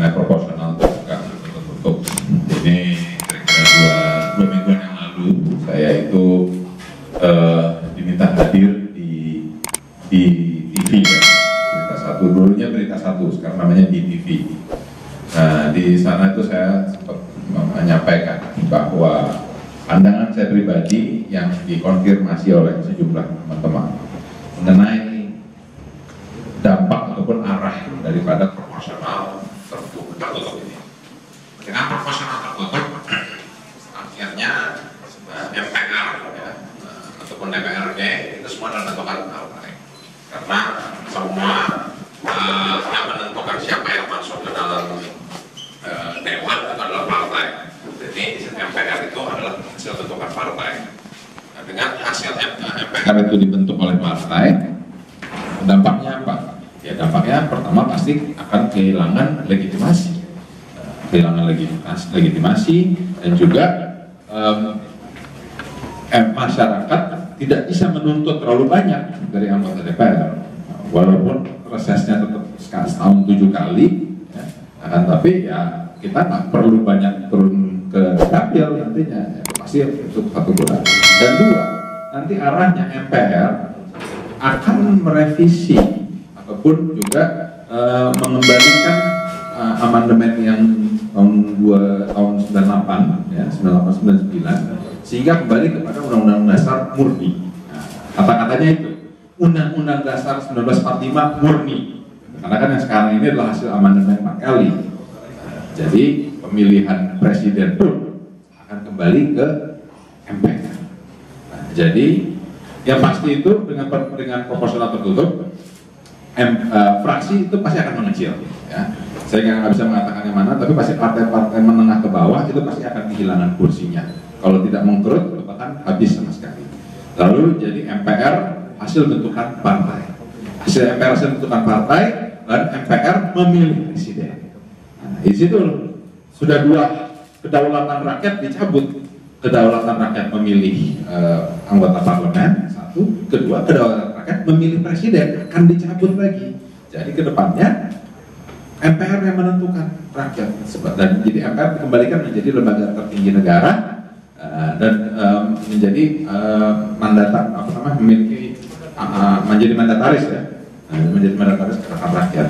mengenai proporsional tertutup. Ini kira-kira dua mingguan yang lalu saya itu diminta hadir di TV ya. Berita Satu, dulunya Berita Satu, sekarang namanya di TV. Nah, di sana itu saya sempat menyampaikan bahwa pandangan saya pribadi yang dikonfirmasi oleh sejumlah teman-teman mengenai dampak ataupun arah daripada proporsional tertutup ini. Dengan proporsional tertutup, akhirnya MPR ya, ataupun DPRD itu semua menentukan partai, karena semua yang menentukan siapa yang masuk ke dalam dewan itu adalah partai. Jadi MPR itu adalah hasil bentukan partai. Nah, dengan hasil MPR itu dibentuk oleh partai, dampaknya apa? Ya dampaknya pertama pasti akan kehilangan legitimasi, dan juga masyarakat tidak bisa menuntut terlalu banyak dari anggota DPR, walaupun resesnya tetap setahun 7 kali, ya, akan tapi ya kita nggak perlu banyak turun ke dapil nantinya, itu pasti itu satu bulan. Dan dua, nanti arahnya MPR akan merevisi ataupun juga mengembalikan amandemen yang tahun 98 ya 98-99 sehingga kembali kepada Undang-Undang Dasar murni. Nah, kata-katanya itu Undang-Undang Dasar 1945 murni, karena kan yang sekarang ini adalah hasil amandemen 4 kali. Jadi pemilihan presiden pun akan kembali ke MPR. Nah, jadi yang pasti itu dengan proporsional tertutup, fraksi itu pasti akan mengecil. Ya. Saya nggak bisa mengatakan yang mana, tapi pasti partai-partai menengah ke bawah itu pasti akan kehilangan kursinya. Kalau tidak mengkerut, bahkan habis sama sekali. Lalu jadi MPR hasil bentukan partai. Hasil MPR hasil bentukan partai dan MPR memilih presiden. Nah, di situ sudah dua kedaulatan rakyat dicabut. Kedaulatan rakyat memilih anggota parlemen, satu. Kedua, kedaulatan rakyat memilih presiden akan dicabut lagi. Jadi kedepannya MPR yang menentukan rakyat. Dan jadi MPR dikembalikan menjadi lembaga tertinggi negara dan menjadi memiliki menjadi mandataris ya, menjadi mandataris terhadap rakyat.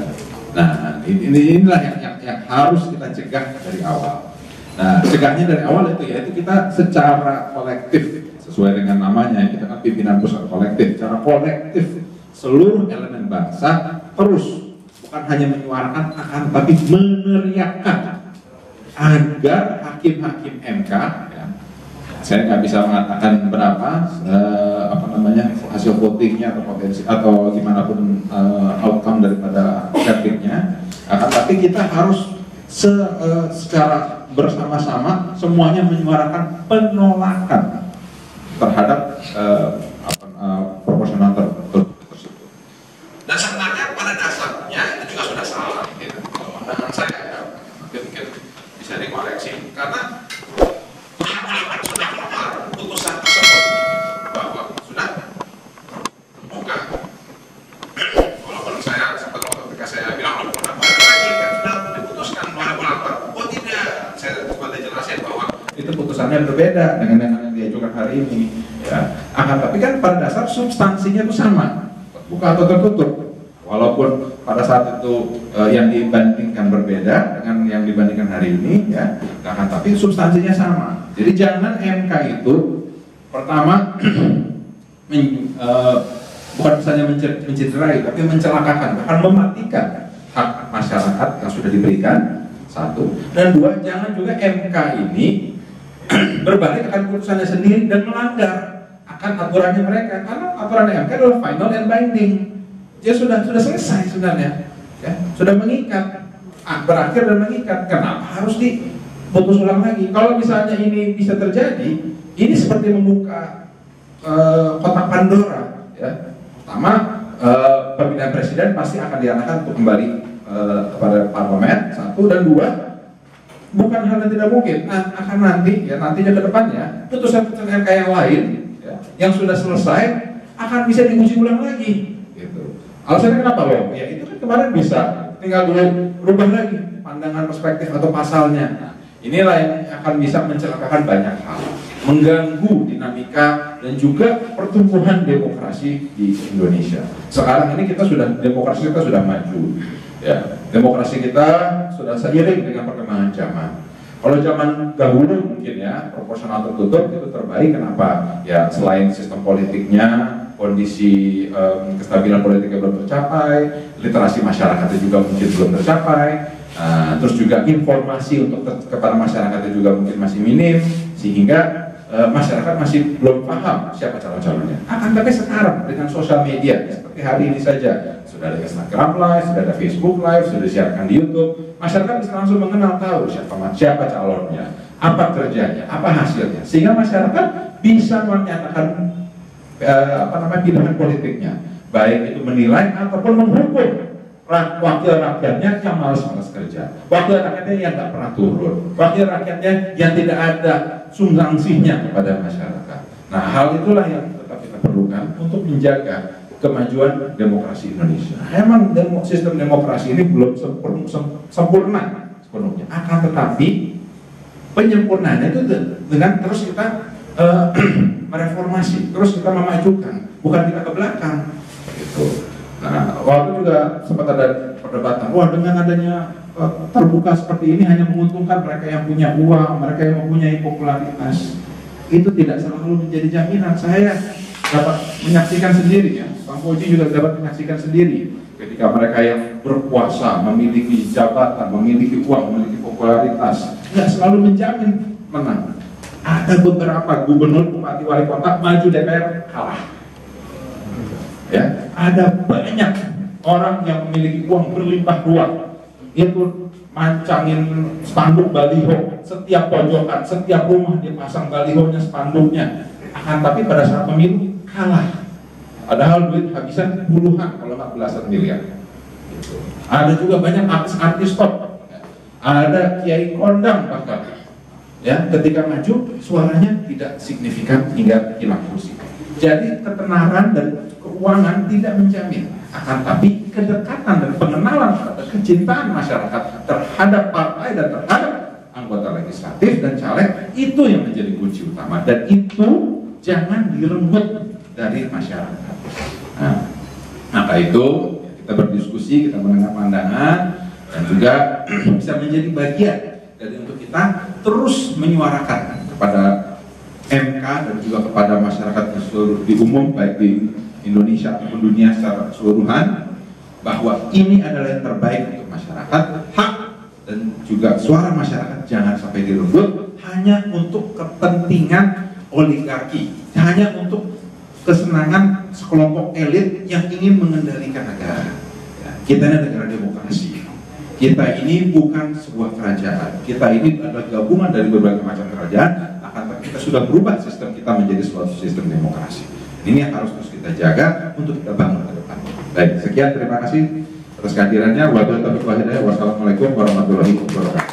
Nah, inilah yang harus kita cegah dari awal. Nah, cegahnya dari awal itu yaitu kita secara kolektif, sesuai dengan namanya, kita kan pimpinan pusat kolektif, secara kolektif seluruh elemen bangsa terus bukan hanya menyuarakan akan tapi meneriakkan agar hakim-hakim MK ya, saya nggak bisa mengatakan berapa hasil votingnya atau potensi atau gimana pun outcome daripada verdictnya, tapi kita harus secara bersama-sama semuanya menyuarakan penolakan terhadap proporsional tertutup tersebut. Dan sebenarnya pada dasarnya itu juga sudah salah. Pandangan saya mungkin bisa dikoreksi karena sudah keluar putusan tersebut bahwa sudah bukan. Walaupun saya sempat ketika saya bilang sudah diputuskan oh tidak, saya coba jelasin bahwa itu putusannya berbeda dengan yang diajukan hari ini ya. Tapi kan pada dasar substansinya itu sama, buka atau tertutup, walaupun pada saat itu yang dibandingkan berbeda dengan yang dibandingkan hari ini ya, tapi substansinya sama. Jadi jangan MK itu pertama bukan misalnya mencederai, tapi mencelakakan, bahkan mematikan hak masyarakat yang sudah diberikan, satu. Dan dua, jangan juga MK ini berbalik akan putusannya sendiri dan melanggar akan aturannya mereka, karena aturan MK adalah final and binding. Dia sudah selesai sebenarnya, ya, sudah mengikat, berakhir dan mengikat. Kenapa harus diputus ulang lagi? Kalau misalnya ini bisa terjadi, ini seperti membuka kotak Pandora. Ya. Pertama, pemilihan presiden pasti akan diarahkan untuk kembali kepada parlemen, satu. Dan dua, bukan hal yang tidak mungkin, akan nantinya ke depannya putusan-putusan MK yang lain ya, yang sudah selesai akan bisa diuji ulang lagi gitu. Alasannya kenapa? Ya itu kan kemarin bisa tinggal dulu rubah lagi pandangan perspektif atau pasalnya. Nah, inilah yang akan bisa mencelakakan banyak hal, mengganggu dinamika dan juga pertumbuhan demokrasi di Indonesia. Sekarang ini demokrasi kita sudah maju, ya. Demokrasi kita sudah seiring dengan perkembangan zaman. Kalau zaman dahulu mungkin ya proporsional tertutup itu terbaik. Kenapa? Ya selain sistem politiknya, kondisi kestabilan politiknya belum tercapai, literasi masyarakatnya juga mungkin belum tercapai, terus juga informasi untuk kepada masyarakatnya juga mungkin masih minim, sehingga masyarakat masih belum paham siapa calon-calonnya. Akan tapi sekarang dengan sosial media seperti hari ini saja, sudah ada Instagram Live, sudah ada Facebook Live, sudah disiarkan di YouTube, masyarakat bisa langsung mengenal tahu siapa calonnya, apa kerjanya, apa hasilnya, sehingga masyarakat bisa menyatakan pilihan politiknya, baik itu menilai ataupun menghukum wakil rakyatnya yang malas-malas kerja, wakil rakyatnya yang nggak pernah turun, wakil rakyatnya yang tidak ada sumbangsihnya kepada masyarakat. Nah, hal itulah yang tetap kita perlukan untuk menjaga kemajuan demokrasi Indonesia. Emang sistem demokrasi ini belum sempurna sepenuhnya, akan tetapi penyempurnaannya itu dengan terus kita mereformasi, terus kita memajukan, bukan kita ke belakang gitu. Nah, waktu juga sempat ada perdebatan, wah dengan adanya terbuka seperti ini hanya menguntungkan mereka yang punya uang, mereka yang mempunyai popularitas. Itu tidak selalu menjadi jaminan. Saya dapat menyaksikan sendiri ya, Bang Koji juga dapat menyaksikan sendiri ketika mereka yang berkuasa, memiliki jabatan, memiliki uang, memiliki popularitas, nggak selalu menjamin menang. Ada beberapa gubernur, bupati, wali kota maju DPR kalah. Ya, ada banyak orang yang memiliki uang berlimpah ruah, itu mancangin spanduk baliho setiap pojokan, setiap rumah dia pasang balihonya, spanduknya. Akan tapi pada saat pemilu kalah. Padahal duit habisan puluhan kalau nggak belasan miliar. Ada juga banyak artis top, ada kiai kondang bahkan. Ya, ketika maju suaranya tidak signifikan hingga hilang kursi. Jadi ketenaran dan keuangan tidak menjamin, akan tapi kedekatan dan pengenalan serta kecintaan masyarakat terhadap partai dan terhadap anggota legislatif dan caleg itu yang menjadi kunci utama, dan itu jangan direnggut dari masyarakat. Nah, maka itu kita berdiskusi, kita mendengar pandangan, dan juga bisa menjadi bagian dari untuk kita terus menyuarakan kepada MK dan juga kepada masyarakat di umum, baik di Indonesia ataupun dunia secara keseluruhan, bahwa ini adalah yang terbaik untuk masyarakat. Hak dan juga suara masyarakat jangan sampai direnggut hanya untuk kepentingan oligarki, hanya untuk kesenangan sekelompok elit yang ingin mengendalikan negara. Ya, kita ini negara demokrasi. Kita ini bukan sebuah kerajaan. Kita ini adalah gabungan dari berbagai macam kerajaan. Akan tapi kita sudah berubah sistem kita menjadi suatu sistem demokrasi. Ini yang harus terus kita jaga untuk kita bangun ke depan. Baik, sekian, terima kasih atas kehadirannya. Wassalamualaikum warahmatullahi wabarakatuh.